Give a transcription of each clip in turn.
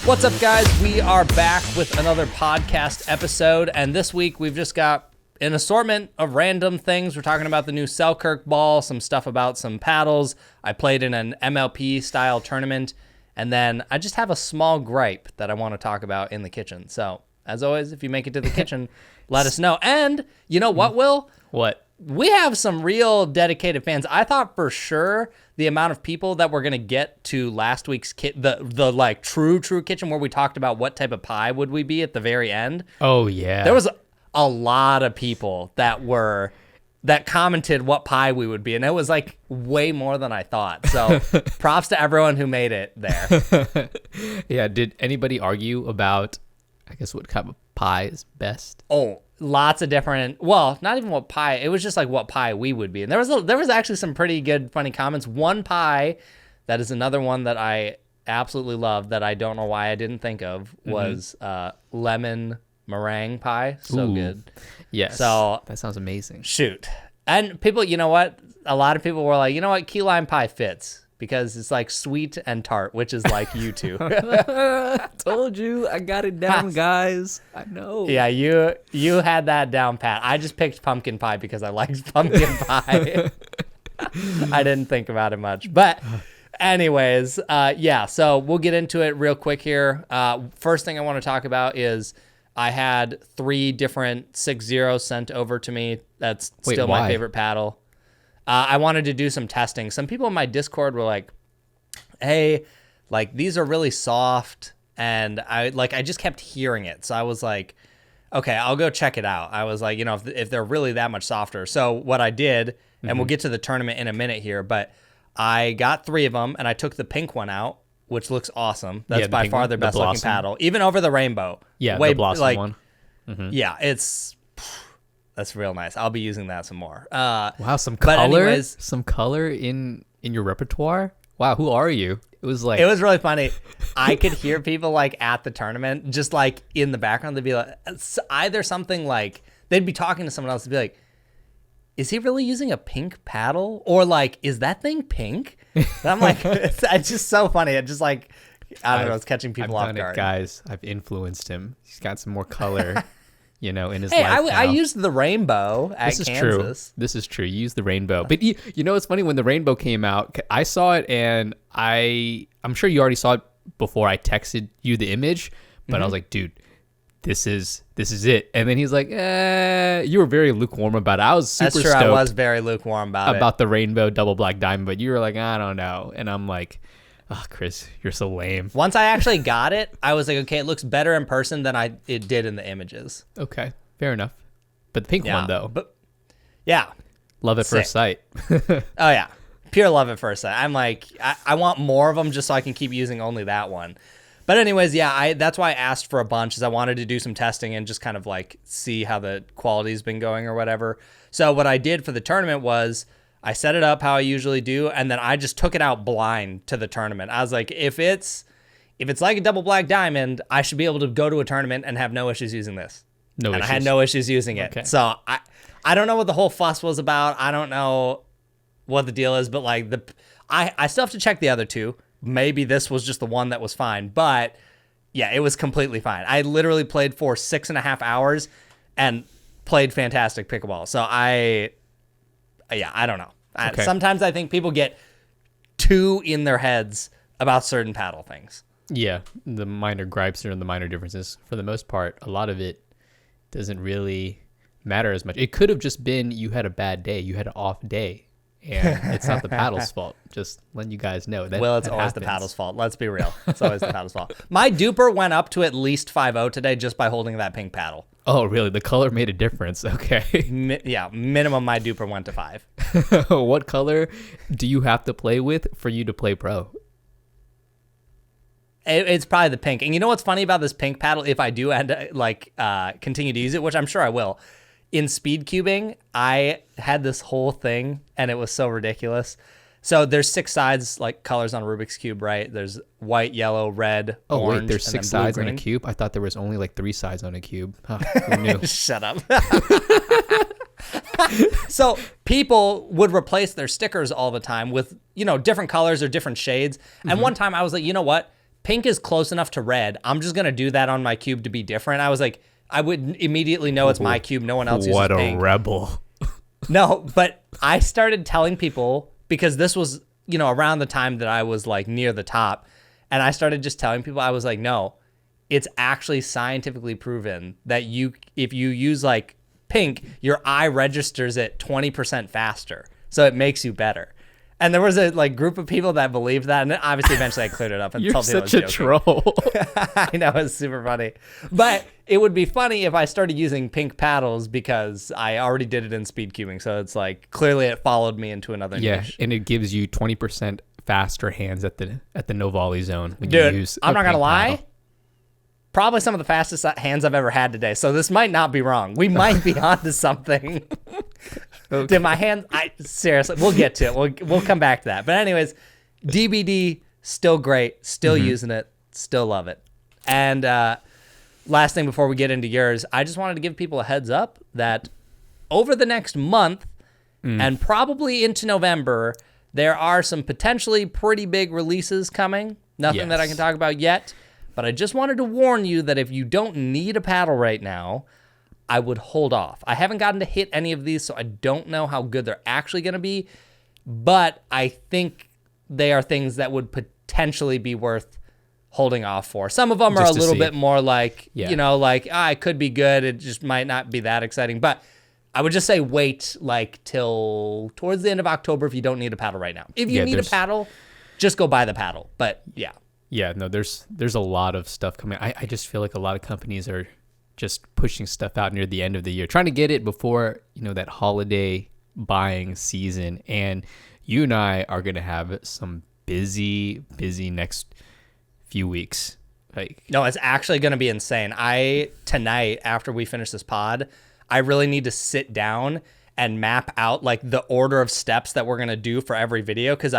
What's up, guys? We are back with another podcast episode, and this week we've just got an assortment of random things. We're talking about the new Selkirk ball, some stuff about some paddles. I played in an MLP-style tournament, and then I just have a small gripe that I want to talk about in the kitchen. So, as always, if you make it to the kitchen, let us know. And you know what, Will? What? We have some real dedicated fans. I thought for sure the amount of people that were going to get to last week's the like true kitchen where we talked about what type of pie would we be at the very end. Oh yeah. There was a lot of people that commented what pie we would be, and it was like way more than I thought. So props to everyone who made it there. Yeah, did anybody argue about, I guess, what kind of pie is best? Oh, lots of different, well, not even what pie, it was just like what pie we would be. And there was actually some pretty good, funny comments. One pie, that is another one that I absolutely love that I don't know why I didn't think of, was lemon meringue pie. So Ooh, good. Yes. So that sounds amazing. shoot. And people, you know what? A lot of people were like, you know what? Key lime pie fits because it's like sweet and tart, which is like you two. Told you, I got it down, guys. I know. Yeah, you had that down pat. I just picked pumpkin pie because I liked pumpkin pie. I didn't think about it much. But anyways, yeah, so we'll get into it real quick here. First thing I want to talk about is I had 3 different 6-0 sent over to me. That's still my favorite paddle. I wanted to do some testing. Some people in my Discord were like, hey, like these are really soft. And I just kept hearing it. So I was like, okay, I'll go check it out. I was like, you know, if they're really that much softer. So what I did, and we'll get to the tournament in a minute here, but I got 3 of them and I took the pink one out, which looks awesome. That's by far their best looking paddle, even over the rainbow. Yeah, the blossom one. Yeah, that's real nice. I'll be using that some more. Wow, some color in your repertoire. Wow, who are you? It was really funny. I could hear people like at the tournament, just like in the background. They'd be like, either something like they'd be talking to someone else and be like, is he really using a pink paddle? Or like, is that thing pink? And I'm like, it's just so funny. It just like, I don't know, it's catching people off guard. Guys, I've influenced him. He's got some more color. You know, in his life now. I used the rainbow at Kansas. True. This is true. You used the rainbow. But you know, it's funny, when the rainbow came out, I saw it, and I'm sure you already saw it before I texted you the image, but I was like, dude, this is it. And then he's like, you were very lukewarm about it. I was super stoked. I was very lukewarm about the rainbow double black diamond, but you were like, I don't know. And I'm like, oh, Chris, you're so lame. Once I actually got it, I was like, okay, it looks better in person than it did in the images. Okay, fair enough. But the pink one, though. But yeah. Love at first sight. Oh, yeah. Pure love at first sight. I'm like, I want more of them just so I can keep using only that one. But anyways, yeah, that's why I asked for a bunch, is I wanted to do some testing and just kind of like see how the quality's been going or whatever. So what I did for the tournament was I set it up how I usually do, and then I just took it out blind to the tournament. I was like, if it's like a double black diamond, I should be able to go to a tournament and have no issues using this. And I had no issues using it. Okay. So I don't know what the whole fuss was about. I don't know what the deal is, but like I still have to check the other 2. Maybe this was just the one that was fine, but yeah, it was completely fine. I literally played for 6.5 hours and played fantastic pickleball. So I don't know. Okay. Sometimes I think people get too in their heads about certain paddle things. Yeah, the minor gripes or the minor differences. For the most part, a lot of it doesn't really matter as much. It could have just been you had a bad day. You had an off day. And it's not the paddle's fault. Just letting you guys know. It's always happens. The paddle's fault. Let's be real. It's always the paddle's fault. My duper went up to at least 5-0 today just by holding that pink paddle. Oh, really? The color made a difference. Okay. Minimum my duper went to 5. What color do you have to play with for you to play pro? It's probably the pink. And you know what's funny about this pink paddle? If I do continue to use it, which I'm sure I will, in speed cubing, I had this whole thing, and it was so ridiculous. So there's 6 sides, like colors on a Rubik's Cube, right? There's white, yellow, red, orange. Oh, wait, there's 6 sides blue, on a cube? I thought there was only like 3 sides on a cube. Huh, who knew? Shut up. So people would replace their stickers all the time with, different colors or different shades. And one time I was like, you know what? Pink is close enough to red. I'm just going to do that on my cube to be different. I was like, I would immediately know it's my cube. No one else uses pink. What a rebel. No, but I started telling people, because this was, around the time that I was like near the top. And I started just telling people, I was like, no, it's actually scientifically proven that if you use like pink, your eye registers it 20% faster. So it makes you better. And there was a group of people that believed that. And obviously eventually I cleared it up and You're told people such a troll. I know, it's super funny. But it would be funny if I started using pink paddles, because I already did it in speed cubing. So it's like, clearly it followed me into another niche. And it gives you 20% faster hands at the no volley zone when Dude, you use I'm not going to lie. paddle. Probably some of the fastest hands I've ever had today. So this might not be wrong. We might be onto something. Okay. Dude, my hand, seriously, we'll get to it. We'll come back to that. But anyways, DBD, still great. Still using it. Still love it. And last thing before we get into yours, I just wanted to give people a heads up that over the next month and probably into November, there are some potentially pretty big releases coming. Nothing that I can talk about yet. But I just wanted to warn you that if you don't need a paddle right now, I would hold off. I haven't gotten to hit any of these, so I don't know how good they're actually going to be. But I think they are things that would potentially be worth holding off for. Some of them are a little bit more like, it could be good. It just might not be that exciting. But I would just say wait till towards the end of October if you don't need a paddle right now. If you need a paddle, just go buy the paddle. But yeah. Yeah, no, there's a lot of stuff coming. I just feel like a lot of companies are just pushing stuff out near the end of the year, trying to get it before, that holiday buying season. And you and I are going to have some busy next few weeks. No, it's actually going to be insane. Tonight, after we finish this pod, I really need to sit down and map out the order of steps that we're going to do for every video. Cause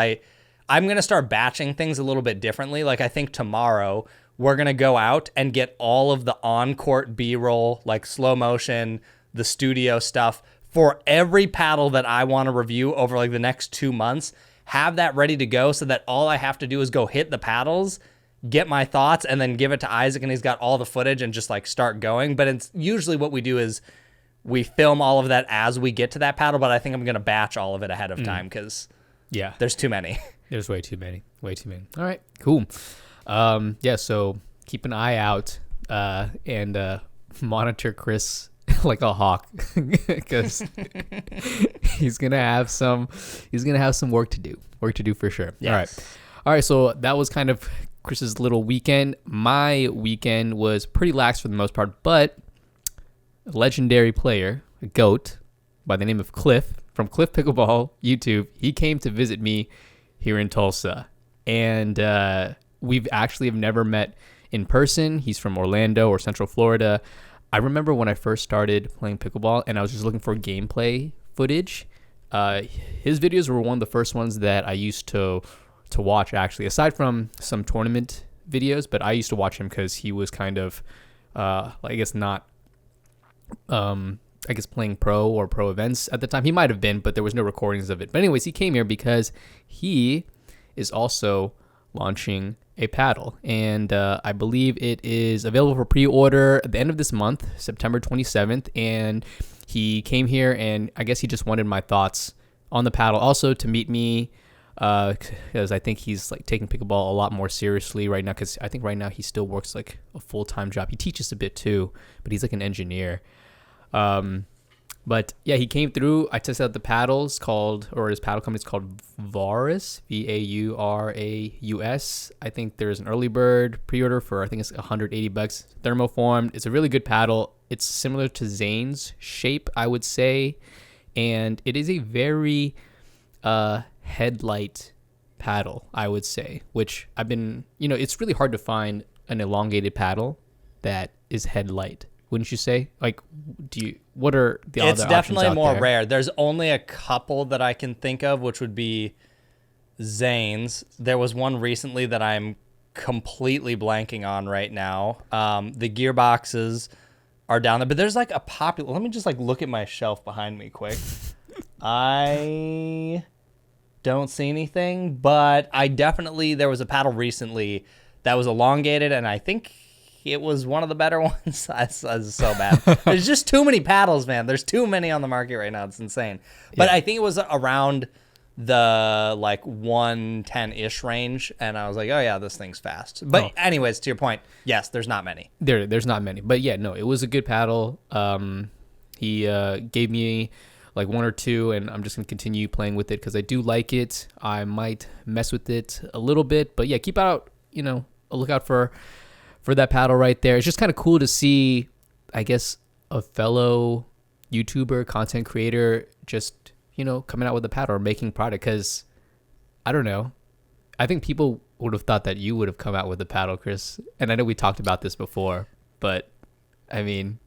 I'm going to start batching things a little bit differently. I think tomorrow we're going to go out and get all of the on-court B-roll, slow motion, the studio stuff for every paddle that I want to review over the next 2 months. Have that ready to go so that all I have to do is go hit the paddles, get my thoughts, and then give it to Isaac, and he's got all the footage and just start going. But it's usually what we do is we film all of that as we get to that paddle, but I think I'm going to batch all of it ahead of time because there's too many. There's way too many. All right, cool. So keep an eye out and monitor Chris like a hawk because he's gonna have some work to do for sure. Yes. All right. So that was kind of Chris's little weekend. My weekend was pretty lax for the most part, but a legendary player, a GOAT by the name of Cliff from Cliff Pickleball YouTube, he came to visit me here in Tulsa, and we've actually have never met in person. He's from Orlando or Central Florida. I remember when I first started playing pickleball and I was just looking for gameplay footage. His videos were one of the first ones that I used to watch, actually, aside from some tournament videos. But I used to watch him because he was kind of, playing pro or pro events at the time. He might have been, but there was no recordings of it. But anyways, he came here because he is also launching a paddle, and I believe it is available for pre-order at the end of this month, September 27th. And he came here, and I guess he just wanted my thoughts on the paddle, also to meet me, because I think he's taking pickleball a lot more seriously right now, because I think right now he still works a full-time job. He teaches a bit too, but he's an engineer. But yeah, he came through. I tested out the paddles his paddle company is called Varus, Vauraus. I think there's an early bird pre-order for, I think it's $180, thermoformed. It's a really good paddle. It's similar to Zane's shape, I would say. And it is a very, headlight paddle, I would say, which I've been, it's really hard to find an elongated paddle that is headlight. Wouldn't you say? What are the other options out there? It's definitely more rare. There's only a couple that I can think of, which would be Zane's. There was one recently that I'm completely blanking on right now. The gearboxes are down there. But there's like a popular. Let me just like look at my shelf behind me quick. I don't see anything, but there was a paddle recently that was elongated, and I think it was one of the better ones. That's so bad. There's just too many paddles, man. There's too many on the market right now. It's insane. But I think it was around the like 110-ish range, and I was like, oh yeah, this thing's fast. But anyways, to your point, yes, there's not many. There's not many. But yeah, no, it was a good paddle. He gave me like one or two, and I'm just gonna continue playing with it because I do like it. I might mess with it a little bit, but yeah, keep out, a lookout for that paddle right there. It's just kind of cool to see, I guess, a fellow YouTuber, content creator, just coming out with a paddle or making product. Because I don't know, I think people would have thought that you would have come out with a paddle, Chris. And I know we talked about this before, but I mean,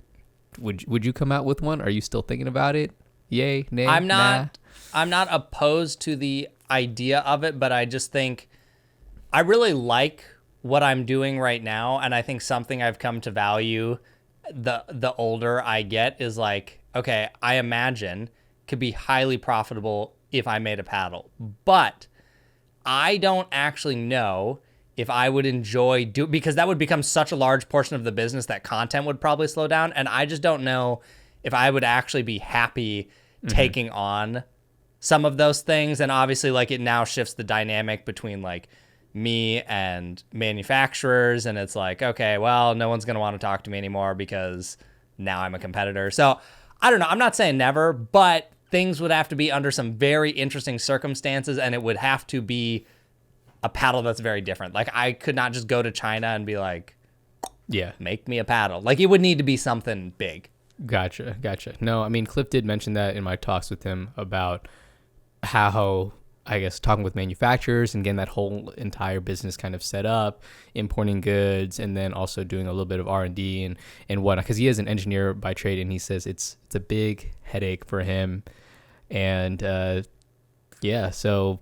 would you come out with one? Are you still thinking about it? Yay, nay, I'm not. nah? I'm not opposed to the idea of it, but I just think I really like what I'm doing right now, and I think something I've come to value the older I get is like, okay, I imagine could be highly profitable if I made a paddle, but I don't actually know if I would enjoy because that would become such a large portion of the business that content would probably slow down, and I just don't know if I would actually be happy taking on some of those things. And obviously, like, it now shifts the dynamic between like me and manufacturers, and it's like, okay, well, no one's gonna want to talk to me anymore because now I'm a competitor. So I don't know, I'm not saying never, but things would have to be under some very interesting circumstances, and it would have to be a paddle that's very different. Like, I could not just go to China and be like, Yeah. make me a paddle. Like, it would need to be something big. Gotcha. No, I mean, Cliff did mention that in my talks with him about how, I guess, talking with manufacturers and getting that whole entire business kind of set up, importing goods, and then also doing a little bit of R&D and whatnot. Because he is an engineer by trade, and he says it's a big headache for him. And yeah, so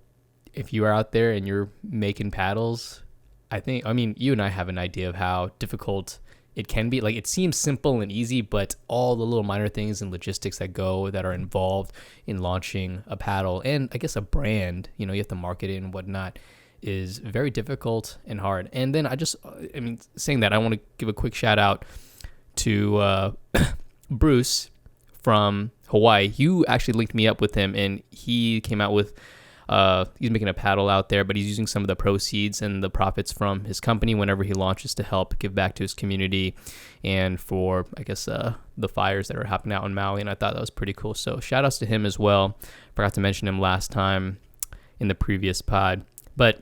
if you are out there and you're making paddles, I mean, you and I have an idea of how difficult it can be. Like, it seems simple and easy, but all the little minor things and logistics that are involved in launching a paddle and I guess a brand, you have to market it and whatnot, is very difficult and hard. And then saying that, I want to give a quick shout out to Bruce from Hawaii. You actually linked me up with him, and he came out with he's making a paddle out there, but he's using some of the proceeds and the profits from his company whenever he launches to help give back to his community and for, I guess, the fires that are happening out in Maui. And I thought that was pretty cool. So shout outs to him as well. Forgot to mention him last time in the previous pod. But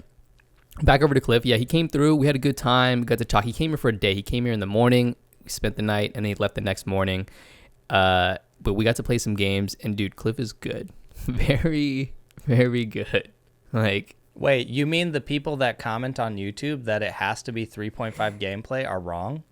back over to Cliff. Yeah, he came through. We had a good time. We got to talk. He came here for a day. He came here in the morning. We spent the night, and then he left the next morning. But we got to play some games. And, dude, Cliff is good. Very, very good. Like, wait, you mean the people that comment on YouTube that it has to be 3.5 gameplay are wrong?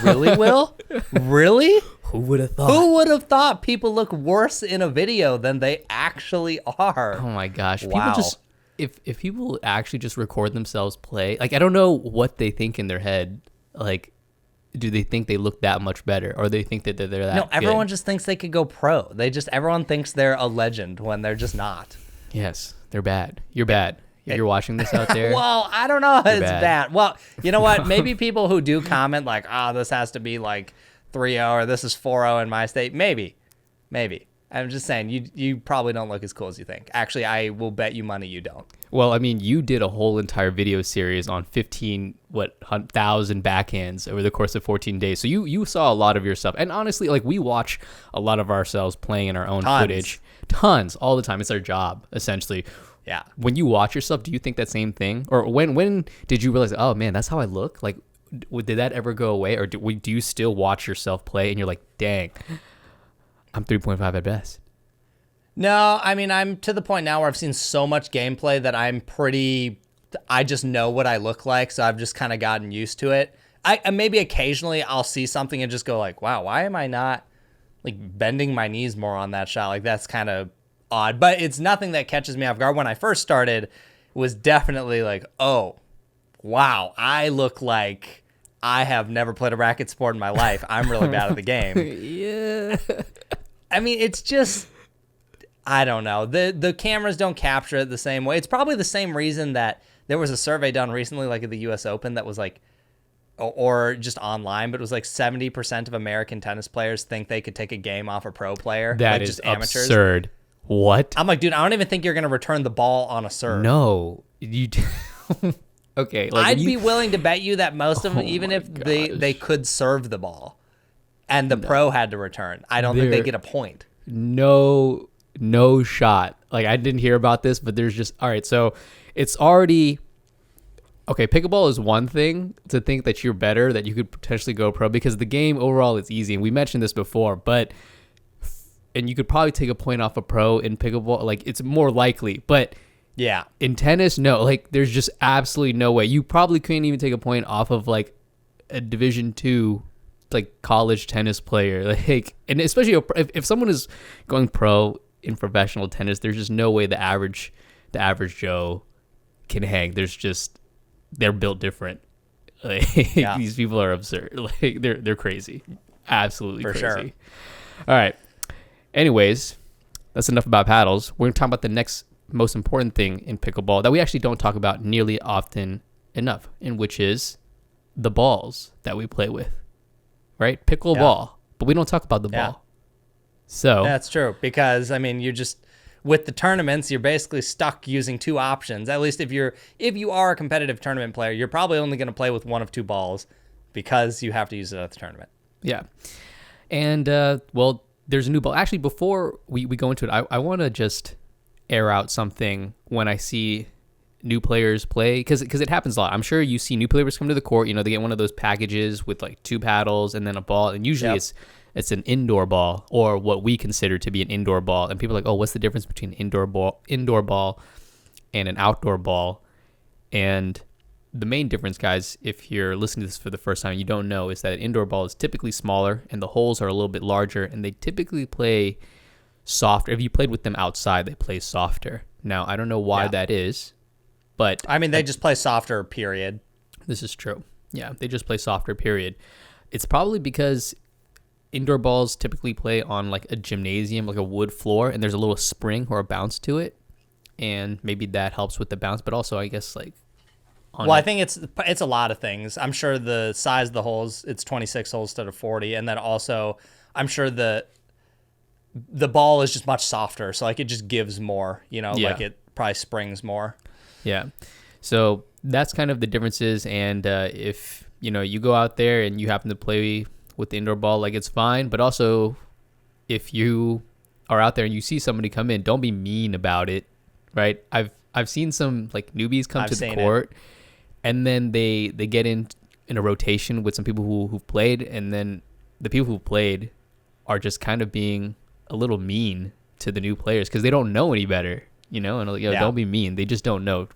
Really, Will? Really? who would have thought? Who would have thought people look worse in a video than they actually are? Oh my gosh. Wow. People just, if people actually just record themselves play, like, I don't know what they think in their head. Like, do they think they look that much better, or they think that they're that No, everyone good? just thinks they could go pro. Everyone thinks they're a legend when they're just not. Yes, they're bad. You're bad. If you're watching this out there. Well, I don't know. It's bad. bad. Well, you know what? Maybe people who do comment like, this has to be like 3-0 or this is 4-0 in my state. Maybe. I'm just saying, you probably don't look as cool as you think. Actually, I will bet you money you don't. Well, I mean, you did a whole entire video series on 1,000 backhands over the course of 14 days. So you saw a lot of your stuff. And honestly, like, we watch a lot of ourselves playing in our own footage. Tons, all the time. It's our job, essentially. Yeah. When you watch yourself, do you think that same thing? Or when did you realize, oh, man, that's how I look? Like, did that ever go away? Or do you still watch yourself play and you're like, dang, I'm 3.5 at best? No, I mean, I'm to the point now where I've seen so much gameplay that I just know what I look like, so I've just kind of gotten used to it. Maybe occasionally I'll see something and just go like, wow, why am I not like bending my knees more on that shot? Like, that's kind of odd, but it's nothing that catches me off guard. When I first started, it was definitely like, oh, wow, I look like I have never played a racket sport in my life. I'm really bad at the game. Yeah. I mean, it's just, I don't know. The cameras don't capture it the same way. It's probably the same reason that there was a survey done recently, like at the U.S. Open, that was like, or just online, but it was like 70% of American tennis players think they could take a game off a pro player. That like is just amateurs. absurd. What? I'm like, dude, I don't even think you're going to return the ball on a serve. No. You. Okay. Like, I'd be willing to bet you that most of them, even my if they could serve the ball and the pro had to return, I don't think they get a point. No shot. Like, I didn't hear about this, but there's just, all right. So it's already, okay. Pickleball is one thing to think that you're better, that you could potentially go pro, because the game overall is easy. And we mentioned this before, and you could probably take a point off a pro in pickleball. Like, it's more likely, but Yeah. in tennis, no, like there's just absolutely no way. You probably couldn't even take a point off of like a Division II, like college tennis player. Like, and especially if someone is going pro in professional tennis, there's just no way the average Joe can hang. They're built different. Like, these people are absurd. Like, they're crazy, absolutely For crazy. sure. All right. Anyways, that's enough about paddles. We're gonna talk about the next most important thing in pickleball that we actually don't talk about nearly often enough, and which is the balls that we play with, right? Pickleball, but we don't talk about the ball. So That's true, because I mean, with the tournaments, you're basically stuck using two options. At least if you are a competitive tournament player, you're probably only going to play with one of two balls because you have to use it at the tournament. yeah, and well, there's a new ball. Actually, before we go into it, I want to just air out something when I see new players play, because it happens a lot. I'm sure you see new players come to the court. You know, they get one of those packages with like two paddles and then a ball, and usually it's an indoor ball, or what we consider to be an indoor ball. And people are like, oh, what's the difference between an indoor ball and an outdoor ball? And the main difference, guys, if you're listening to this for the first time, you don't know, is that an indoor ball is typically smaller and the holes are a little bit larger, and they typically play softer. If you played with them outside, they play softer. Now, I don't know why that is, but I mean, they just play softer, period. this is true. Yeah, they just play softer, period. It's probably because indoor balls typically play on like a gymnasium, like a wood floor, and there's a little spring or a bounce to it, and maybe that helps with the bounce, but also I guess like I think it's a lot of things. I'm sure the size of the holes, it's 26 holes instead of 40, and then also I'm sure the ball is just much softer, so like it just gives more, like it probably springs more. Yeah. So that's kind of the differences, and if you go out there and you happen to play with the indoor ball, like, it's fine, but also if you are out there and you see somebody come in, don't be mean about it, right? I've seen some like newbies come to the court, and then they get in a rotation with some people who've played, and then the people who played are just kind of being a little mean to the new players because they don't know any better, and like, don't be mean. They just don't know.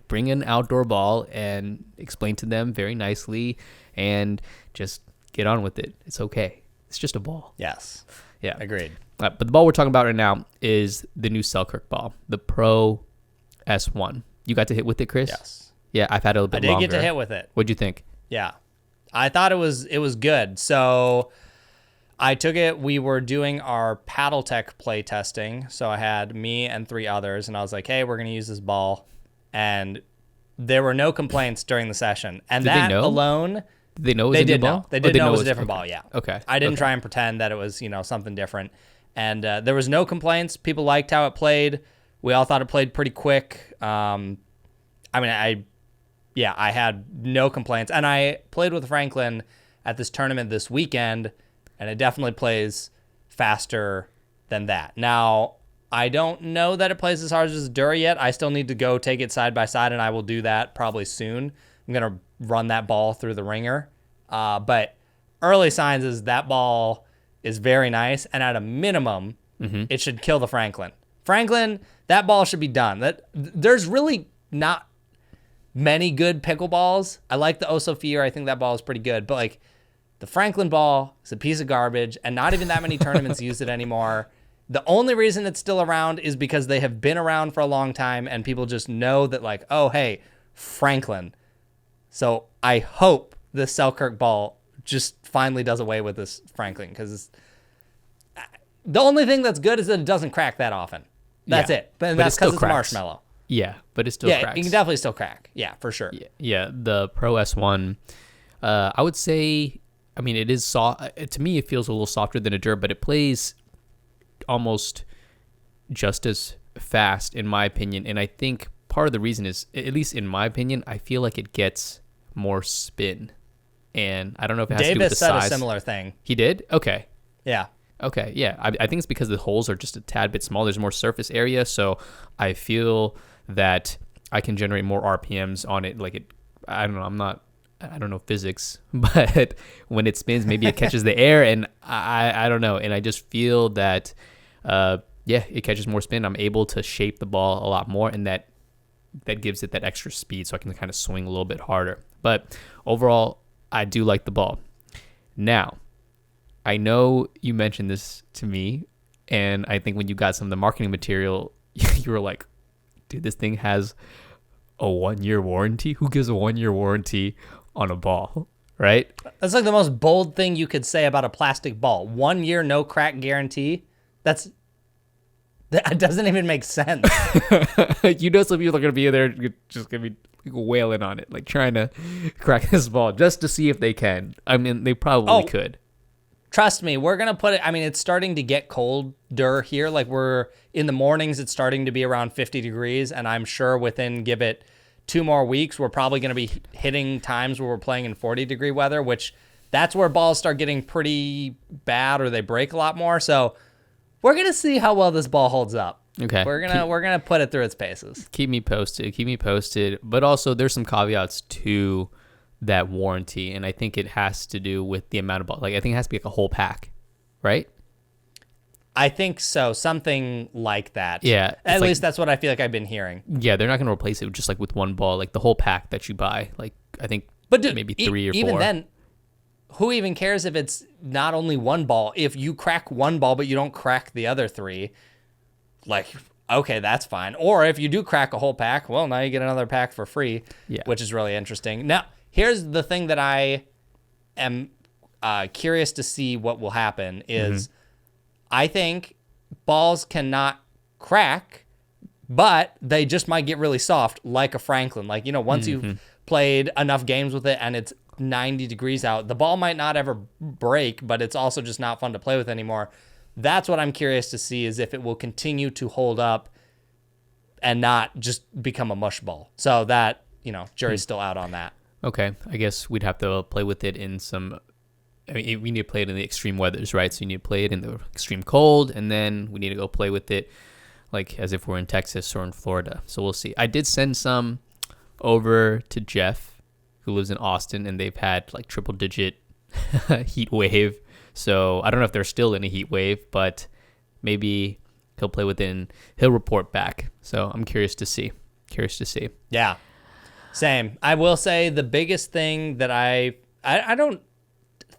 Bring an outdoor ball and explain to them very nicely, and just get on with it. It's okay. It's just a ball. Yes. Yeah. Agreed. But the ball we're talking about right now is the new Selkirk ball, the Pro S1. You got to hit with it, Chris? Yes. Yeah, I've had it a little bit longer. I did get to hit with it. What'd you think? Yeah. I thought it was good. So I took it. We were doing our paddle tech play testing. So I had me and 3 others, and I was like, hey, we're going to use this ball. And there were no complaints during the session. And Did that they know? alone, Did they know it was they a new did ball? know. They did know it was a okay. different ball, yeah. Okay. I didn't try and pretend that it was, something different. And there was no complaints. People liked how it played. We all thought it played pretty quick. I had no complaints. And I played with Franklin at this tournament this weekend, and it definitely plays faster than that. Now, I don't know that it plays as hard as Dura yet. I still need to go take it side by side, and I will do that probably soon. I'm going to run that ball through the ringer. But early signs is that ball is very nice, and at a minimum, it should kill the Franklin. Franklin, that ball should be done. There's really not many good pickleballs. I like the Osofir. I think that ball is pretty good. But like the Franklin ball is a piece of garbage, and not even that many tournaments use it anymore. The only reason it's still around is because they have been around for a long time, and people just know that, like, oh, hey, Franklin. So I hope the Selkirk ball just finally does away with this Franklin, because the only thing that's good is that it doesn't crack that often. That's it. But that's because it's marshmallow. Yeah, but it still cracks. It can definitely still crack. Yeah, for sure. Yeah, the Pro S1, I would say, I mean, it is soft. To me, it feels a little softer than a Dura, but it plays almost just as fast, in my opinion. And I think part of the reason is, at least in my opinion, I feel like it gets more spin. And I don't know if it has to do with the size. Davis said a similar thing. He did? Okay. Yeah. Okay, yeah. I think it's because the holes are just a tad bit small. There's more surface area, so I feel that I can generate more RPMs on it. Like, I don't know, I don't know physics, but when it spins, maybe it catches the air, and I don't know. And I just feel that, it catches more spin. I'm able to shape the ball a lot more, and that gives it that extra speed, so I can kind of swing a little bit harder. But overall, I do like the ball. Now, I know you mentioned this to me, and I think when you got some of the marketing material, you were like, dude, this thing has a 1-year warranty? Who gives a 1-year warranty on a ball, right? That's like the most bold thing you could say about a plastic ball. 1 year, no crack guarantee. That doesn't even make sense. You know, some people are going to be there just going to be wailing on it, like trying to crack this ball just to see if they can. I mean, they probably could. Trust me, we're going to put it, I mean, it's starting to get colder here. Like, we're in the mornings, it's starting to be around 50 degrees. And I'm sure give it 2 more weeks, we're probably going to be hitting times where we're playing in 40-degree weather, which that's where balls start getting pretty bad, or they break a lot more. So we're going to see how well this ball holds up. Okay. We're going to put it through its paces. Keep me posted. But also, there's some caveats to that warranty, and I think it has to do with the amount of ball. Like, I think it has to be like a whole pack, right? I think so, something like that. Yeah, at least that's what I feel like I've been hearing. Yeah, they're not going to replace it just like with one ball, like the whole pack that you buy. Like, I think, but dude, maybe 3 or 4. Even then, who even cares if it's not only one ball? If you crack one ball but you don't crack the other 3, like, okay, that's fine. Or if you do crack a whole pack, well, now you get another pack for free, which is really interesting. Now, here's the thing that I am curious to see what will happen is I think balls cannot crack, but they just might get really soft like a Franklin. Like, you know, once you've played enough games with it and it's 90 degrees out, the ball might not ever break, but it's also just not fun to play with anymore. That's what I'm curious to see, is if it will continue to hold up and not just become a mush ball. So that, you know, jury's still out on that. Okay, I guess we'd have to play with it in some. I mean, we need to play it in the extreme weathers, right? So you need to play it in the extreme cold, and then we need to go play with it like as if we're in Texas or in Florida. So we'll see. I did send some over to Jeff, who lives in Austin, and they've had like triple-digit heat wave. So I don't know if they're still in a heat wave, but maybe he'll play with it and he'll report back. So I'm curious to see. Yeah. Same. I will say the biggest thing that I don't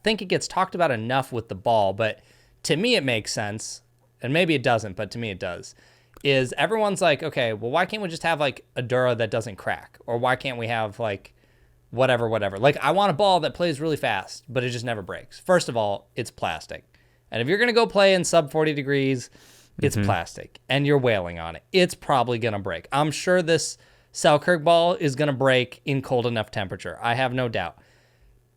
think it gets talked about enough with the ball, but to me it makes sense, and maybe it doesn't, but to me it does, is everyone's like, okay, well, why can't we just have like a Dura that doesn't crack? Or why can't we have like whatever. Like, I want a ball that plays really fast, but it just never breaks. First of all, it's plastic. And if you're going to go play in sub 40 degrees, it's plastic, and you're wailing on it, it's probably going to break. I'm sure this Selkirk ball is going to break in cold enough temperature. I have no doubt.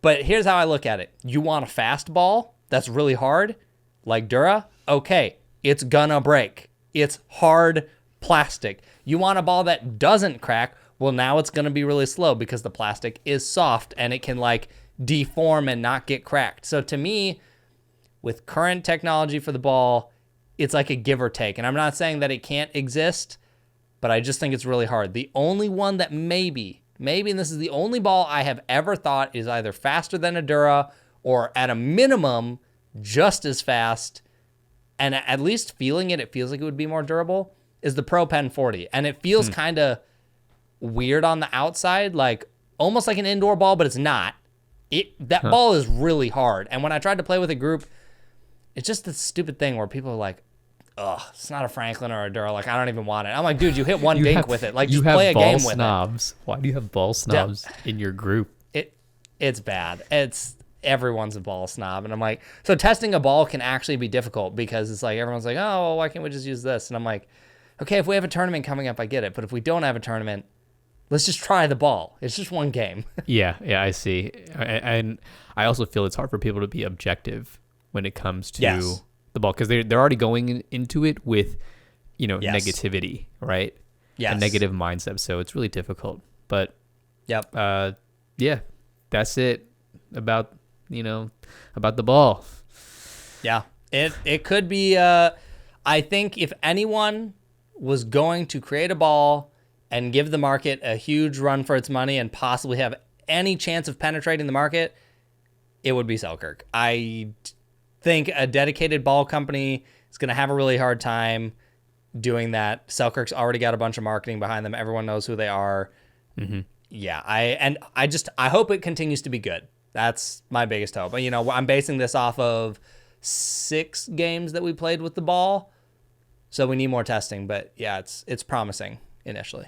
But here's how I look at it. You want a fast ball that's really hard, like Dura? Okay, it's gonna break. It's hard plastic. You want a ball that doesn't crack? Well, now it's gonna be really slow because the plastic is soft and it can like deform and not get cracked. So to me, with current technology for the ball, it's like a give or take. And I'm not saying that it can't exist, but I just think it's really hard. The only one that maybe, and this is the only ball I have ever thought is either faster than a Dura or at a minimum just as fast, and at least feeling it feels like it would be more durable, is the Pro Pen 40. And it feels kind of weird on the outside, like almost like an indoor ball, but it's not. That ball is really hard. And when I tried to play with a group, it's just this stupid thing where people are like, ugh, it's not a Franklin or a Dura. Like, I don't even want it. I'm like, dude, you hit one dink with it. Like, just play a game with snobs. Why do you have ball snobs in your group? It's bad. Everyone's a ball snob. And I'm like, so testing a ball can actually be difficult because it's like, everyone's like, oh, well, why can't we just use this? And I'm like, okay, if we have a tournament coming up, I get it. But if we don't have a tournament, let's just try the ball. It's just one game. Yeah, I see. And I also feel it's hard for people to be objective when it comes to the ball because they're already going into it with, negativity, right? Yes. A negative mindset. So it's really difficult. But yep. Yeah, that's it about the ball. Yeah, it could be. I think if anyone was going to create a ball and give the market a huge run for its money and possibly have any chance of penetrating the market, it would be Selkirk. I think a dedicated ball company is going to have a really hard time doing that. Selkirk's already got a bunch of marketing behind them. Everyone knows who they are. Mm-hmm. Yeah, I hope it continues to be good. That's my biggest hope. I'm basing this off of 6 games that we played with the ball, so we need more testing. But yeah, it's promising initially.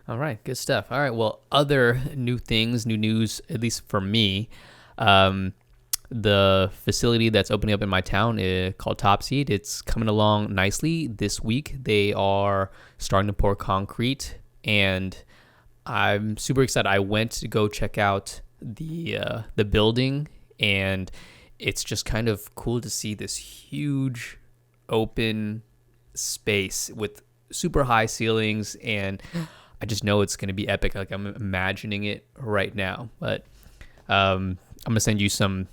All right, good stuff. All right, well, other new news, at least for me, the facility that's opening up in my town called Top Seed. It's coming along nicely. This week they are starting to pour concrete, and I'm super excited. I went to go check out the building, and it's just kind of cool to see this huge open space with super high ceilings, and I just know it's going to be epic. Like, I'm imagining it right now. But I'm gonna send you some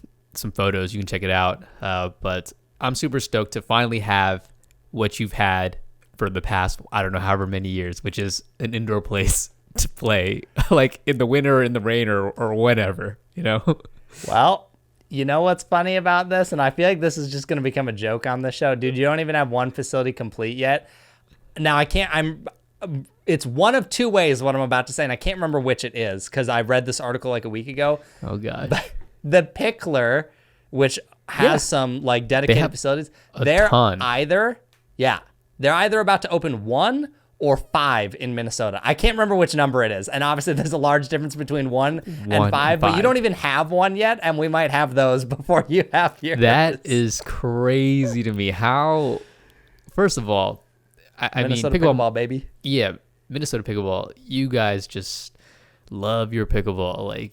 photos. You can check it out. But I'm super stoked to finally have what you've had for the past, I don't know, however many years, which is an indoor place to play, like in the winter, in the rain, or whatever, Well, you know what's funny about this, and I feel like this is just going to become a joke on this show, dude. You don't even have one facility complete yet. Now it's one of 2 ways what I'm about to say, and I can't remember which it is because I read this article like a week ago. Oh god. But the Pickler, which has some like dedicated facilities, they're either about to open 1 or 5 in Minnesota. I can't remember which number it is. And obviously there's a large difference between 1 and 5, but you don't even have one yet, and we might have those before you have yours. That is crazy to me. How, first of all, I mean, pickleball, baby. Yeah, Minnesota pickleball, you guys just love your pickleball. Like,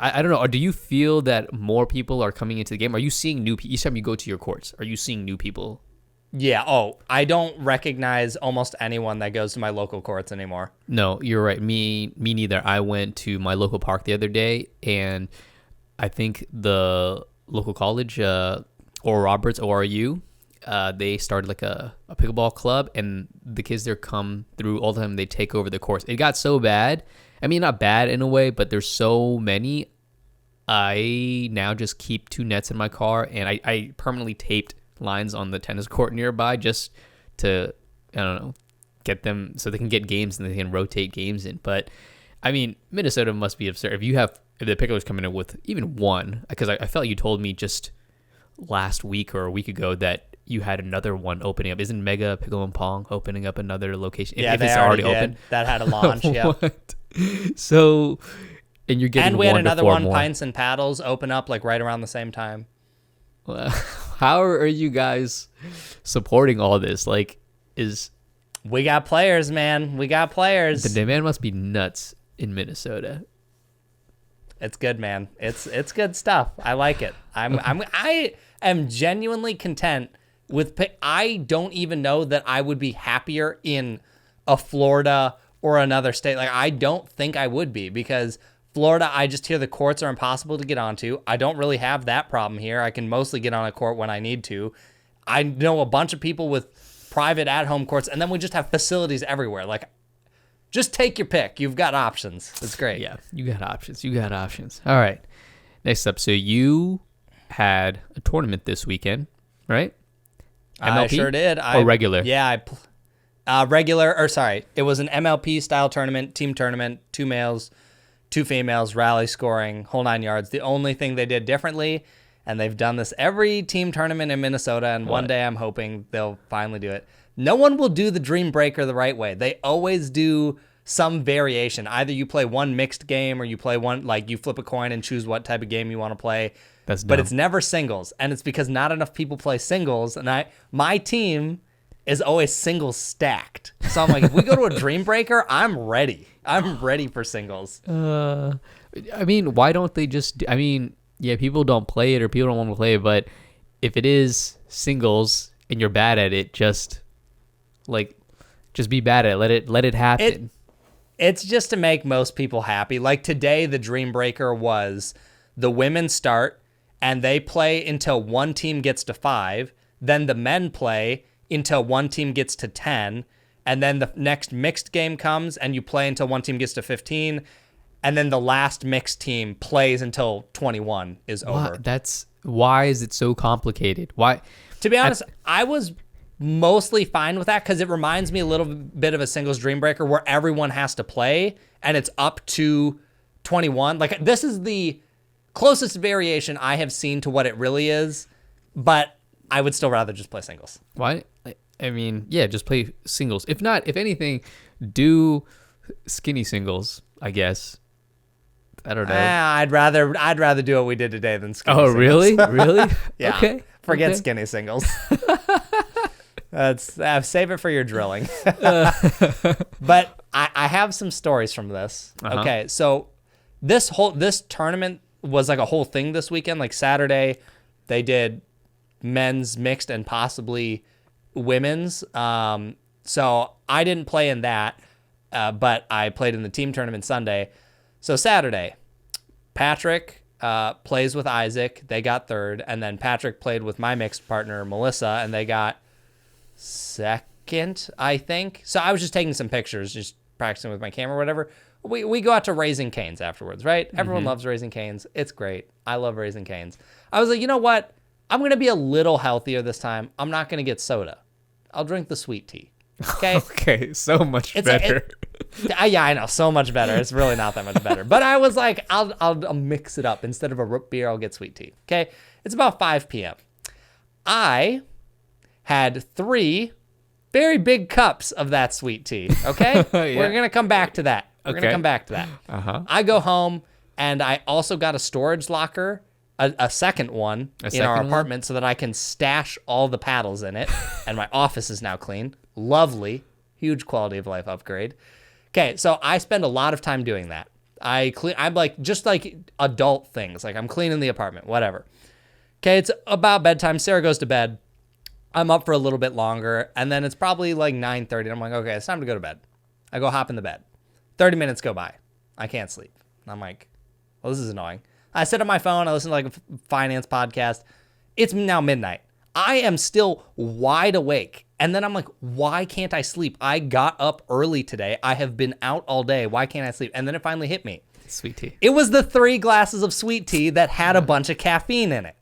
I don't know, do you feel that more people are coming into the game? Are you seeing new people? Each time you go to your courts, are you seeing new people? Yeah. Oh, I don't recognize almost anyone that goes to my local courts anymore. No, you're right. Me neither. I went to my local park the other day, and I think the local college, Oral Roberts, ORU, they started like a pickleball club, and the kids there come through all the time. They take over the course. It got so bad. I mean, not bad in a way, but there's so many. I now just keep 2 nets in my car, and I permanently taped lines on the tennis court nearby just to, I don't know, get them so they can get games and they can rotate games in. But I mean, Minnesota must be absurd. If the Picklers coming in with even 1, because I felt you told me just last week or a week ago that you had another one opening up. Isn't Mega Pickle and Pong opening up another location? Yeah, if it's already open. That had a launch. Yeah. So, and you're getting, and we had another one, Pints and Paddles, open up like right around the same time. Well, how are you guys supporting all this? Like, we got players, man. We got players. The demand must be nuts in Minnesota. It's good, man. It's good stuff. I like it. I am genuinely content with. I don't even know that I would be happier in a Florida or another state. Like, I don't think I would be, because Florida, I just hear the courts are impossible to get onto. I don't really have that problem here. I can mostly get on a court when I need to. I know a bunch of people with private at-home courts, and then we just have facilities everywhere. Like, just take your pick. You've got options. It's great. Yeah, you got options. All right. Next up, so you had a tournament this weekend, right? MLP? I sure did. Or regular? Yeah, it was an MLP-style tournament, team tournament, 2 males, 2 females, rally scoring, whole 9 yards. The only thing they did differently, and they've done this every team tournament in Minnesota, and one day I'm hoping they'll finally do it. No one will do the Dream Breaker the right way. They always do some variation. Either you play one mixed game or you play one, like you flip a coin and choose what type of game you want to play. That's dumb. But it's never singles. And it's because not enough people play singles. And my team is always singles stacked. So I'm like, if we go to a Dream Breaker, I'm ready. I'm ready for singles. I mean, why don't they just, I mean, yeah, people don't play it or people don't want to play it, but if it is singles and you're bad at it, just be bad at it. Let it happen. It's just to make most people happy. Like today, the Dream Breaker was the women start and they play until one team gets to 5. Then the men play until one team gets to 10. And then the next mixed game comes and you play until one team gets to 15. And then the last mixed team plays until 21 is over. Why is it so complicated? Why? To be honest, I was mostly fine with that because it reminds me a little bit of a singles Dream Breaker where everyone has to play and it's up to 21. Like this is the closest variation I have seen to what it really is, but I would still rather just play singles. Why? I mean, yeah, just play singles. If not, if anything, do skinny singles, I guess. I don't know. I'd rather do what we did today than skinny singles. Really? Really? Yeah. Okay. Forget skinny singles. Save it for your drilling. But I have some stories from this. Uh-huh. Okay, so this tournament was like a whole thing this weekend. Like Saturday, they did men's mixed and possibly women's. So I didn't play in that, but I played in the team tournament Sunday. So Saturday, Patrick plays with Isaac. They got third. And then Patrick played with my mixed partner, Melissa, and they got second, I think. So I was just taking some pictures, just practicing with my camera or whatever. We go out to Raising Cane's afterwards, right? Everyone loves Raising Cane's. It's great. I love Raising Cane's. I was like, you know what? I'm going to be a little healthier this time. I'm not going to get soda. I'll drink the sweet tea. Okay? Okay, so much better. Yeah, I know. So much better. It's really not that much better. But I was like, I'll mix it up. Instead of a root beer, I'll get sweet tea. Okay? It's about 5 p.m. I had 3 very big cups of that sweet tea. Okay? Yeah. We're going to come back to that. We're going to Okay. come back to that. Uh-huh. I go home, and I also got a storage locker, a second one in our apartment so that I can stash all the paddles in it. And my office is now clean. Lovely. Huge quality of life upgrade. Okay, so I spend a lot of time doing that. I'm like, just like adult things. Like I'm cleaning the apartment, whatever. Okay, it's about bedtime. Sarah goes to bed. I'm up for a little bit longer. And then it's probably like 9:30. And I'm like, okay, it's time to go to bed. I go hop in the bed. 30 minutes go by. I can't sleep. I'm like, well, this is annoying. I sit on my phone. I listen to like a finance podcast. It's now midnight. I am still wide awake. And then I'm like, why can't I sleep? I got up early today. I have been out all day. Why can't I sleep? And then it finally hit me. Sweet tea. It was the 3 glasses of sweet tea that had a bunch of caffeine in it.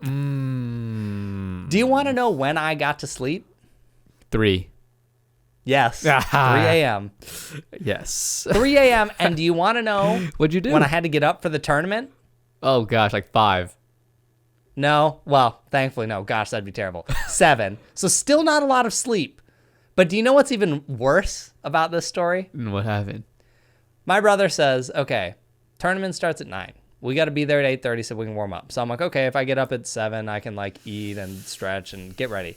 Do you want to know when I got to sleep? 3. Yes. 3 a.m. Yes. 3 a.m. And do you want to know What'd you do? when I had to get up for the tournament? Oh, gosh, like 5. No. Well, thankfully, no. Gosh, that'd be terrible. 7. So still not a lot of sleep. But do you know what's even worse about this story? And what happened? My brother says, okay, tournament starts at 9. We got to be there at 8:30 so we can warm up. So I'm like, okay, if I get up at 7, I can like eat and stretch and get ready.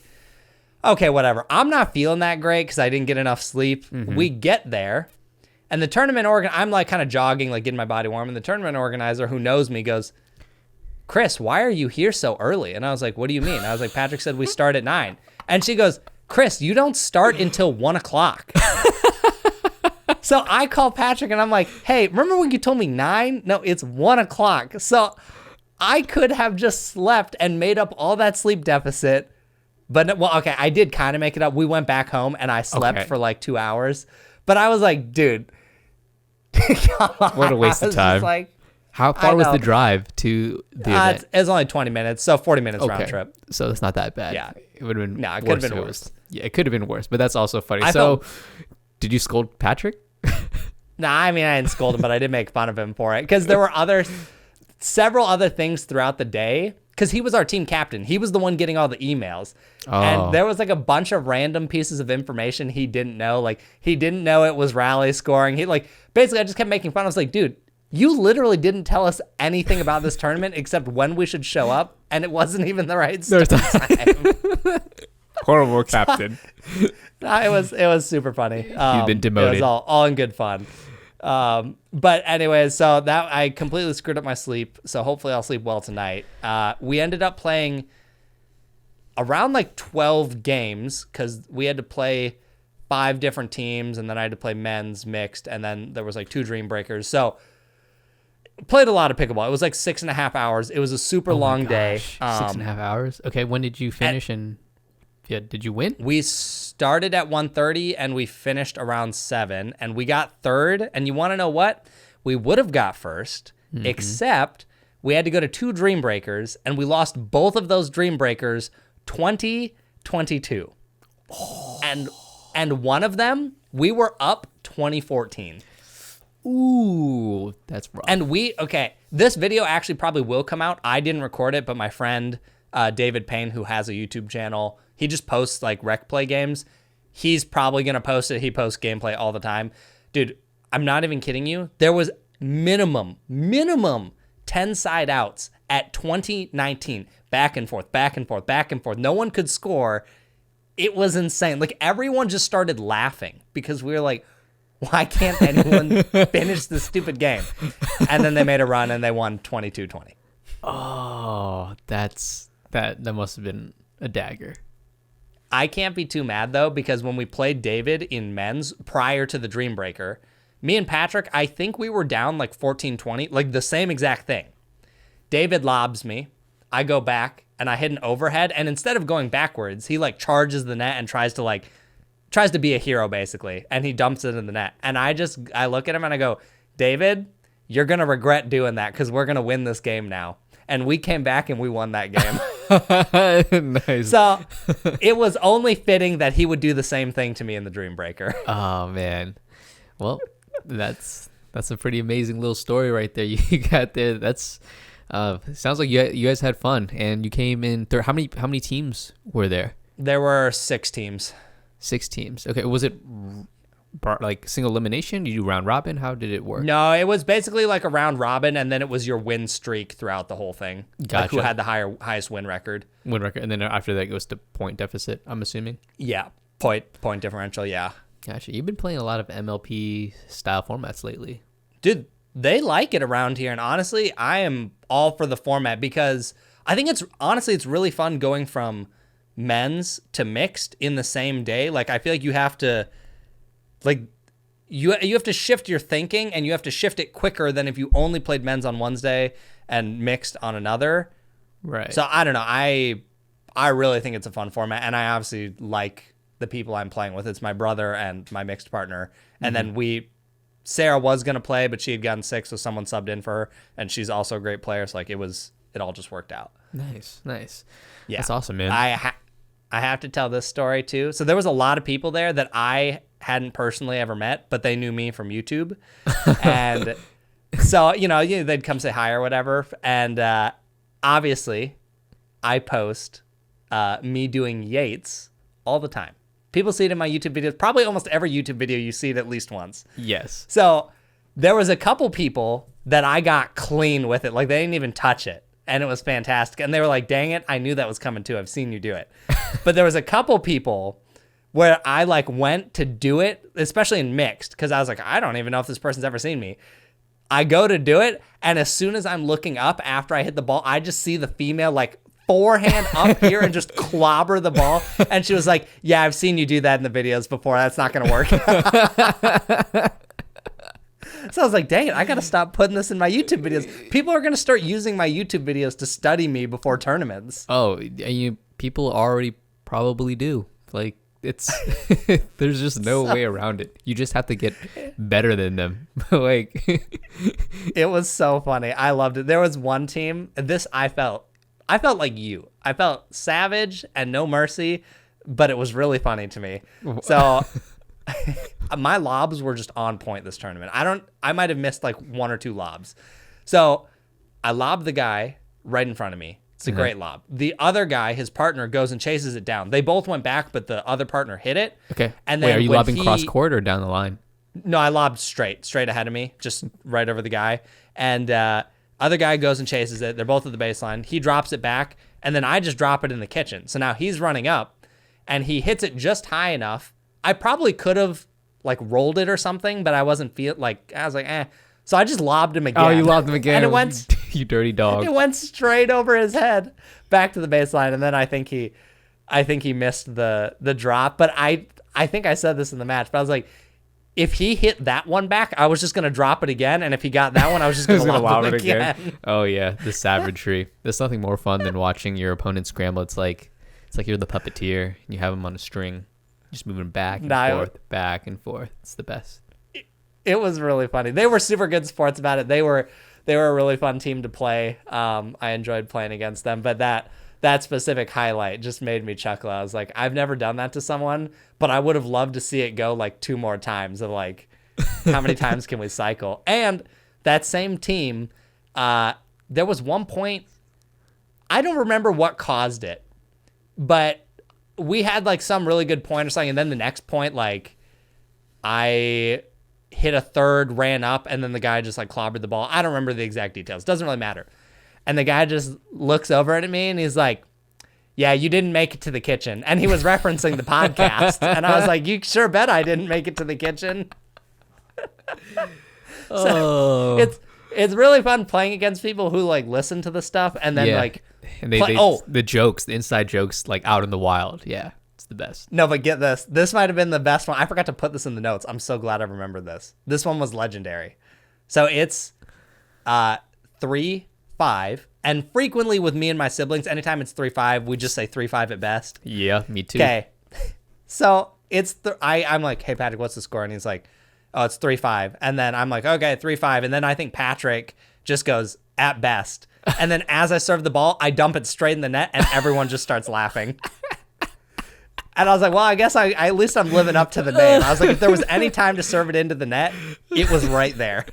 Okay, whatever. I'm not feeling that great because I didn't get enough sleep. We get there, and the tournament I'm like kind of jogging, like getting my body warm, and the tournament organizer who knows me goes, Chris, why are you here so early? And I was like, what do you mean? I was like, Patrick said we start at 9. And she goes, Chris, you don't start until 1 o'clock. So I call Patrick and I'm like, hey, remember when you told me 9? No, it's 1 o'clock. So I could have just slept and made up all that sleep deficit. But, well, okay, I did kind of make it up. We went back home and I slept for like 2 hours. But I was like, dude. What a waste of time. Like, how far was the drive to the event? It's only 20 minutes, so 40 minutes round trip. So it's not that bad. Yeah. It would have been No, it could have been worse. Yeah, it could have been worse, but that's also funny. felt- Did you scold Patrick? Nah, I mean, I didn't scold him, but I did make fun of him for it because there were several other things throughout the day because he was our team captain. He was the one getting all the emails. Oh. And there was like a bunch of random pieces of information he didn't know. Like, he didn't know it was rally scoring. He like, basically, I just kept making fun. I was like, dude, you literally didn't tell us anything about this tournament except when we should show up, and it wasn't even the right start time. Horrible captain. It was super funny. You've been demoted. It was all in good fun. But anyways, so that I completely screwed up my sleep. So hopefully I'll sleep well tonight. We ended up playing around like 12 games because we had to play 5 different teams, and then I had to play men's mixed, and then there was like 2 dream breakers. So played a lot of pickleball. It was like 6.5 hours. It was a super long day. 6.5 hours. Okay, when did you finish? And yeah, did you win? We started at 1:30 and we finished around 7, and we got third. And you want to know what? We would have got first, except we had to go to 2 dream breakers, and we lost both of those dream breakers 20-22. And one of them, we were up 2014. Ooh, that's rough. And this video actually probably will come out. I didn't record it, but my friend David Payne, who has a YouTube channel, he just posts like rec play games. He's probably going to post it. He posts gameplay all the time. Dude, I'm not even kidding you. There was minimum 10 side outs at 2019. Back and forth. No one could score. It was insane. Like, everyone just started laughing because we were like, why can't anyone finish this stupid game? And then they made a run and they won 22-20. Oh, that must have been a dagger. I can't be too mad, though, because when we played David in men's prior to the Dream Breaker, me and Patrick, I think we were down like 14-20, like the same exact thing. David lobs me. I go back and I hit an overhead. And instead of going backwards, he like charges the net and tries to be a hero, basically. And he dumps it in the net. And I look at him and I go, David, you're going to regret doing that because we're going to win this game now. And we came back and we won that game. Nice. So it was only fitting that he would do the same thing to me in the Dream Breaker. Oh, man. Well, that's a pretty amazing little story right there you got there. That's sounds like you guys had fun, and you came in third. How many teams were there? There were 6 teams. 6 teams. Okay. Was it like single elimination? Did you do round robin? How did it work? No, it was basically like a round robin, and then it was your win streak throughout the whole thing. Gotcha. Like who had the highest win record. And then after that it goes to point deficit, I'm assuming. Yeah, point differential. Yeah. Gotcha. You've been playing a lot of MLP style formats lately. Dude, they like it around here, and honestly, I am all for the format because I think it's really fun going from men's to mixed in the same day. Like, I feel like you have to you have to shift your thinking, and you have to shift it quicker than if you only played men's on one day and mixed on another. Right. So I don't know. I really think it's a fun format, and I obviously like the people I'm playing with. It's my brother and my mixed partner, and then Sarah was gonna play, but she had gotten sick, so someone subbed in for her, and she's also a great player. So like it all just worked out. Nice. Yeah, that's awesome, man. I have to tell this story too. So there was a lot of people there that I hadn't personally ever met, but they knew me from YouTube. And so, they'd come say hi or whatever. And obviously, I post me doing Yates all the time. People see it in my YouTube videos. Probably almost every YouTube video you see it at least once. Yes. So there was a couple people that I got clean with it. Like, they didn't even touch it. And it was fantastic. And they were like, dang it, I knew that was coming too. I've seen you do it. But there was a couple people where I like went to do it, especially in mixed, because I was like, I don't even know if this person's ever seen me. I go to do it, and as soon as I'm looking up after I hit the ball, I just see the female like forehand up here and just clobber the ball. And she was like, yeah, I've seen you do that in the videos before. That's not going to work. So I was like, dang it, I got to stop putting this in my YouTube videos. People are going to start using my YouTube videos to study me before tournaments. Oh, people already probably do. Like, it's there's just no way around it. You just have to get better than them. Like, it was so funny. I loved it. There was one team, I felt like you. I felt savage and no mercy, but it was really funny to me. So my lobs were just on point this tournament. I might have missed like 1 or 2 lobs. So I lobbed the guy right in front of me. It's a great lob. The other guy, his partner, goes and chases it down. They both went back, but the other partner hit it. Okay. And Wait, then are you lobbing cross court or down the line? No, I lobbed straight ahead of me, just right over the guy. And other guy goes and chases it. They're both at the baseline. He drops it back, and then I just drop it in the kitchen. So now he's running up, and he hits it just high enough. I probably could have like rolled it or something, but I wasn't I was like, eh. So I just lobbed him again. Oh, you lobbed him again. And it went you dirty dog. It went straight over his head back to the baseline, and then I think he missed the drop. But I think I said this in the match, but I was like, if he hit that one back, I was just gonna drop it again, and if he got that one, I was just gonna lob it again. Oh yeah, the savagery. There's nothing more fun than watching your opponent scramble. It's like you're the puppeteer. You have him on a string, just moving back and forth, back and forth. It's the best. It was really funny. They were super good sports about it. They were a really fun team to play. I enjoyed playing against them, but that specific highlight just made me chuckle. I was like, I've never done that to someone, but I would have loved to see it go like 2 more times of like, how many times can we cycle? And that same team, there was one point, I don't remember what caused it, but we had like some really good point or something. And then the next point, like I hit a third, ran up, and then the guy just like clobbered the ball. I don't remember the exact details. Doesn't really matter. And the guy just looks over at me and he's like, yeah, you didn't make it to the kitchen. And he was referencing the podcast. And I was like, you sure bet I didn't make it to the kitchen. So it's really fun playing against people who like listen to the stuff and then and the jokes, the inside jokes, like out in the wild. Yeah. It's the best. No, but get this. This might have been the best one. I forgot to put this in the notes. I'm so glad I remembered this. This one was legendary. So it's 3-5. And frequently with me and my siblings, anytime it's 3-5, we just say 3-5 at best. Yeah, me too. Okay. So it's I'm like, hey, Patrick, what's the score? And he's like, oh, it's 3-5. And then I'm like, okay, 3-5. And then I think Patrick just goes, at best. And then as I serve the ball, I dump it straight in the net and everyone just starts laughing. And I was like, well, I guess at least I'm living up to the name. I was like, if there was any time to serve it into the net, it was right there.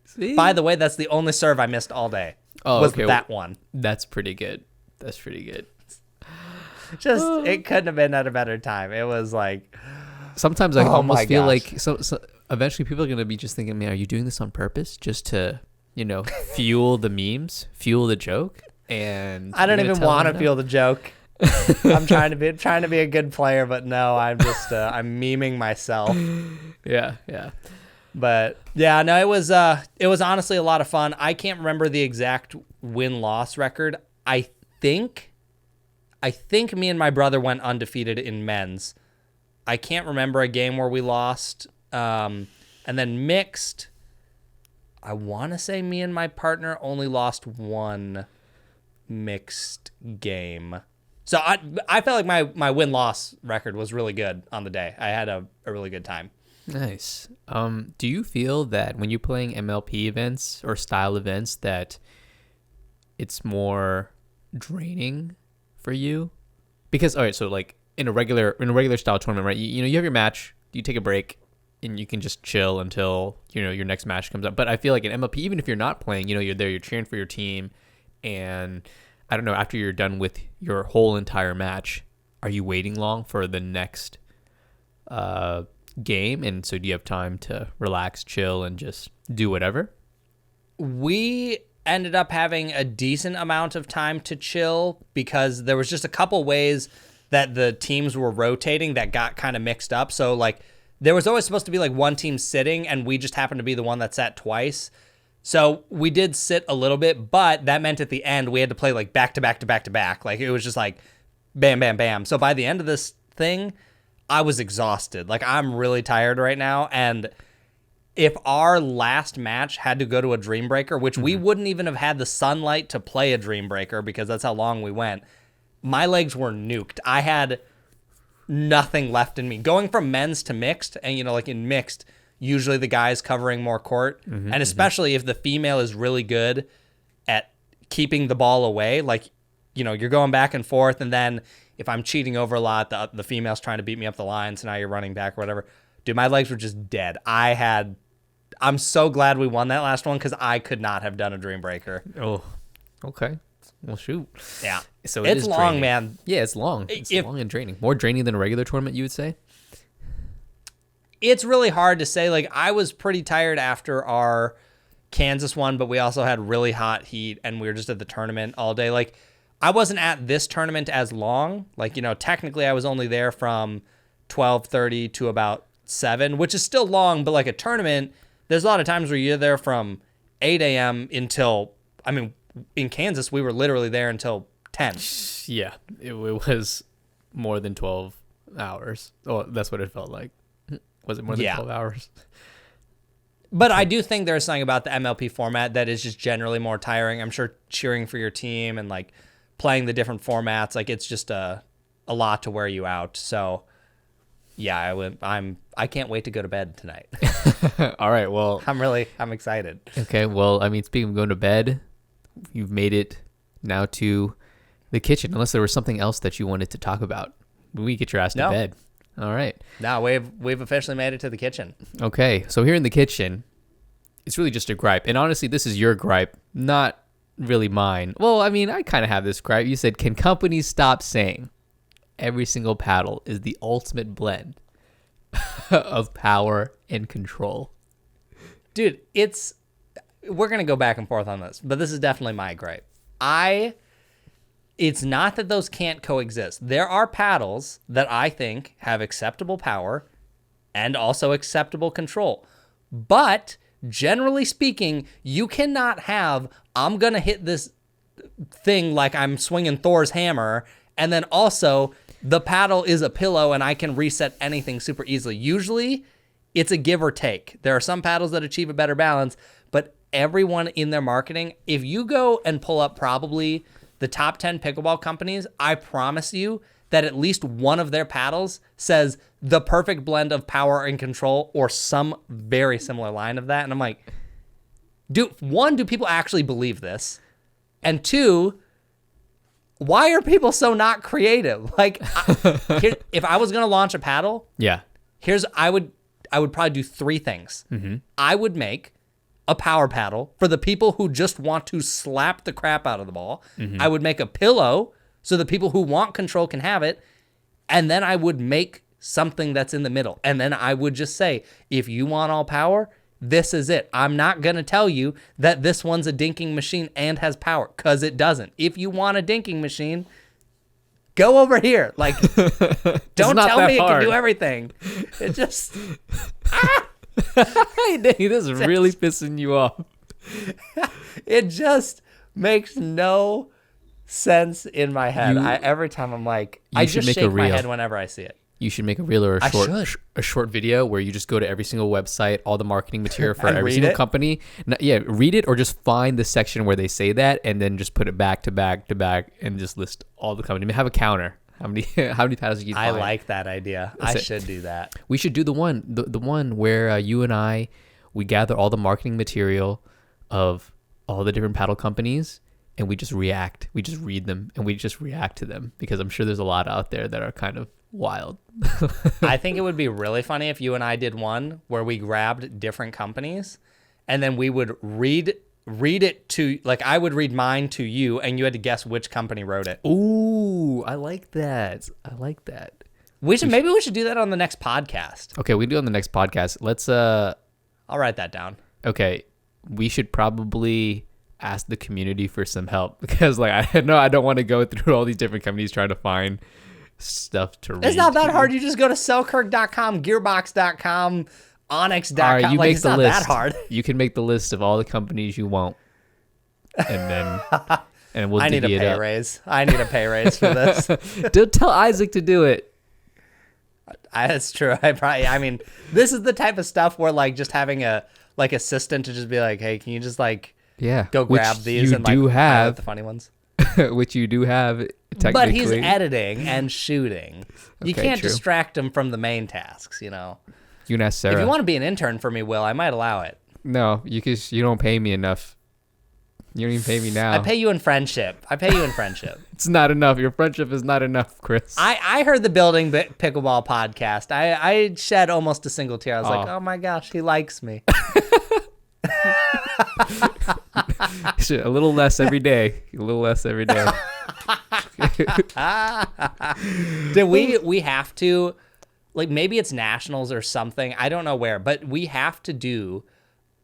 See? By the way, that's the only serve I missed all day. Oh, was okay. That one. That's pretty good. That's pretty good. It couldn't have been at a better time. It was like... Sometimes I almost feel like... So eventually people are going to be just thinking, man, are you doing this on purpose? Just to, fuel the memes, fuel the joke? And I don't even want to fuel the joke. I'm trying to be a good player, but no, I'm just I'm memeing myself. Yeah. But yeah, no, it was honestly a lot of fun. I can't remember the exact win-loss record. I think me and my brother went undefeated in men's. I can't remember a game where we lost. And then mixed, I want to say me and my partner only lost one mixed game. So I felt like my win-loss record was really good on the day. I had a really good time. Nice. Do you feel that when you're playing MLP events or style events that it's more draining for you? Because, all right, so like in a regular style tournament, right? You have your match, you take a break, and you can just chill until, your next match comes up. But I feel like in MLP, even if you're not playing, you're there, you're cheering for your team, and I don't know, after you're done with your whole entire match, are you waiting long for the next game? And so do you have time to relax, chill, and just do whatever? We ended up having a decent amount of time to chill because there was just a couple ways that the teams were rotating that got kind of mixed up. So like there was always supposed to be like one team sitting and we just happened to be the one that sat twice. So we did sit a little bit, but that meant at the end we had to play like back to back to back to back. Like it was just like bam, bam, bam. So by the end of this thing, I was exhausted. Like I'm really tired right now. And if our last match had to go to a Dream Breaker, which we wouldn't even have had the sunlight to play a Dream Breaker because that's how long we went, my legs were nuked. I had nothing left in me. Going from men's to mixed, and like in mixed, usually the guy's covering more court. And especially if the female is really good at keeping the ball away, like, you're going back and forth. And then if I'm cheating over a lot, the female's trying to beat me up the line. So now you're running back or whatever. Dude, my legs were just dead. I'm so glad we won that last one because I could not have done a Dream Breaker. Oh, okay. Well, shoot. Yeah. So it's long, draining. man. Yeah, it's long. It's long and draining. More draining than a regular tournament, you would say? It's really hard to say. Like, I was pretty tired after our Kansas one, but we also had really hot heat, and we were just at the tournament all day. Like, I wasn't at this tournament as long. Like, technically I was only there from 12:30 to about 7, which is still long, but like a tournament, there's a lot of times where you're there from 8 a.m. until, in Kansas, we were literally there until 10. Yeah, it was more than 12 hours. Oh, that's what it felt like. Was it more than 12 hours? But I do think there's something about the MLP format that is just generally more tiring. I'm sure cheering for your team and like playing the different formats, like it's just a lot to wear you out. So yeah, I can't wait to go to bed tonight. All right, well, I'm excited. Okay, well, speaking of going to bed, you've made it now to the kitchen, unless there was something else that you wanted to talk about. We get your ass to bed. All right. No, we've officially made it to the kitchen. Okay, so here in the kitchen, it's really just a gripe. And honestly, this is your gripe, not really mine. Well, I kind of have this gripe. You said, can companies stop saying every single paddle is the ultimate blend of power and control? Dude, we're going to go back and forth on this, but this is definitely my gripe. It's not that those can't coexist. There are paddles that I think have acceptable power and also acceptable control. But generally speaking, you cannot have, I'm going to hit this thing like I'm swinging Thor's hammer, and then also the paddle is a pillow and I can reset anything super easily. Usually, it's a give or take. There are some paddles that achieve a better balance, but everyone in their marketing, if you go and pull up probably the top 10 pickleball companies, I promise you that at least one of their paddles says the perfect blend of power and control or some very similar line of that. And I'm like, do people actually believe this? And two, why are people so not creative? Like, if I was going to launch a paddle, I would probably do 3 things. Mm-hmm. I would make a power paddle for the people who just want to slap the crap out of the ball. Mm-hmm. I would make a pillow so the people who want control can have it. And then I would make something that's in the middle. And then I would just say, if you want all power, this is it. I'm not going to tell you that this one's a dinking machine and has power, because it doesn't. If you want a dinking machine, go over here. Like, don't tell me it can do everything. It just... Hey, Dave, this is really pissing you off. It just makes no sense in my head. Every time I'm like, I just shake my head whenever I see it. You should make a reel or a short video where you just go to every single website, all the marketing material for every single company. Read it, or just find the section where they say that, and then just put it back to back to back, and just list all the companies. Have a counter. How many paddles you can find? I like that idea. I should do that. We should do the one where you and I, we gather all the marketing material of all the different paddle companies, and we just react. We just read them, and we just react to them, because I'm sure there's a lot out there that are kind of wild. I think it would be really funny if you and I did one where we grabbed different companies, and then we would read it to, like, I would read mine to you, and you had to guess which company wrote it. Ooh, I like that. Maybe we should do that on the next podcast. Okay, we do it on the next podcast. Let's I'll write that down. Okay, we should probably ask the community for some help, because like I don't want to go through all these different companies trying to find stuff to read. It's not that hard. You just go to Selkirk.com, Gearbox.com, Onyx.com. All right, it's not that hard. You can make the list of all the companies you want, and then we'll. I need a pay raise. I need a pay raise for this. Don't tell Isaac to do it. That's true. This is the type of stuff where like just having a like assistant to just be like, hey, can you just like go grab these and like highlight the funny ones. Which you do have, technically. But he's editing and shooting. You can't true. distract him from the main tasks, You can ask Sarah. If you want to be an intern for me, Will, I might allow it. No, you don't pay me enough. You don't even pay me now. I pay you in friendship. It's not enough. Your friendship is not enough, Chris. I heard the Building Pickleball podcast. I shed almost a single tear. I was like, oh my gosh, he likes me. A little less every day. A little less every day. Did we have to, like, maybe it's nationals or something, I don't know where, but we have to do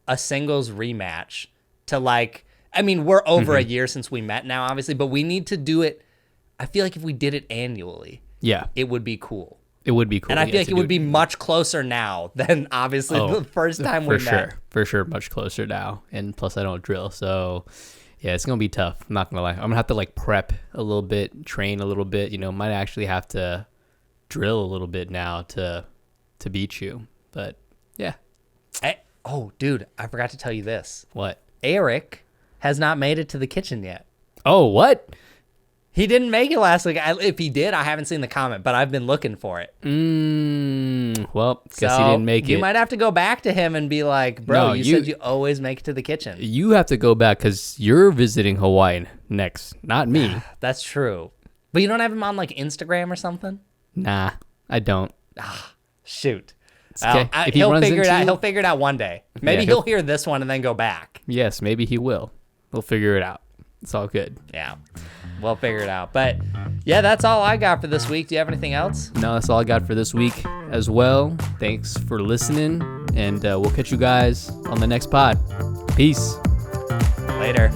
a singles rematch to, like, I mean, we're over a year since we met now, obviously, but we need to do it. I feel like if we did it annually, it would be cool. It would be cool. And I feel like it would be much closer now than obviously the first time we met. For sure, much closer now. And plus I don't drill, so yeah, it's gonna be tough. I'm not gonna lie. I'm gonna have to like prep a little bit, train a little bit. You know, might actually have to drill a little bit now to beat you. But yeah. Oh, dude, I forgot to tell you this. What? Eric has not made it to the kitchen yet. Oh, what? He didn't make it last week. If he did, I haven't seen the comment, but I've been looking for it. Well, guess he didn't make it. You might have to go back to him and be like, bro, you said you always make it to the kitchen. You have to go back because you're visiting Hawaii next, not me. That's true. But you don't have him on like Instagram or something? Nah, I don't. Shoot. Okay. He'll figure it out. He'll figure it out one day. Maybe Yeah, he'll hear this one and then go back. Yes, maybe he will. We'll figure it out. It's all good. Yeah. We'll figure it out. But yeah, that's all I got for this week. Do you have anything else? No, that's all I got for this week as well. Thanks for listening, and we'll catch you guys on the next pod. Peace. Later.